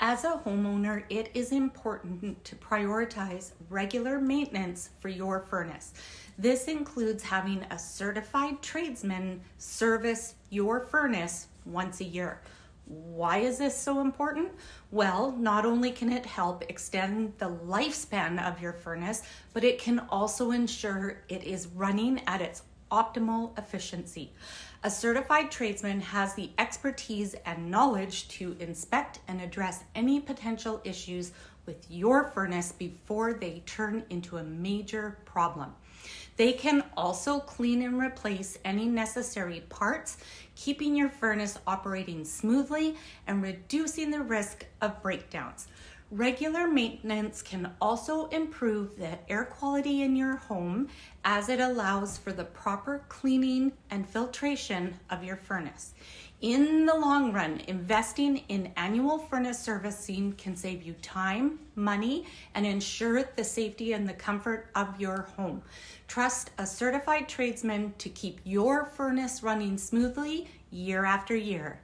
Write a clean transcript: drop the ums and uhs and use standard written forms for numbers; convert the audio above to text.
As a homeowner, it is important to prioritize regular maintenance for your furnace. This includes having a certified tradesman service your furnace once a year. Why is this so important? Well, not only can it help extend the lifespan of your furnace, but it can also ensure it is running at its optimal efficiency. A certified tradesman has the expertise and knowledge to inspect and address any potential issues with your furnace before they turn into a major problem. They can also clean and replace any necessary parts, keeping your furnace operating smoothly and reducing the risk of breakdowns. Regular maintenance can also improve the air quality in your home as it allows for the proper cleaning and filtration of your furnace. In the long run, investing in annual furnace servicing can save you time, money, and ensure the safety and the comfort of your home. Trust a certified tradesman to keep your furnace running smoothly year after year.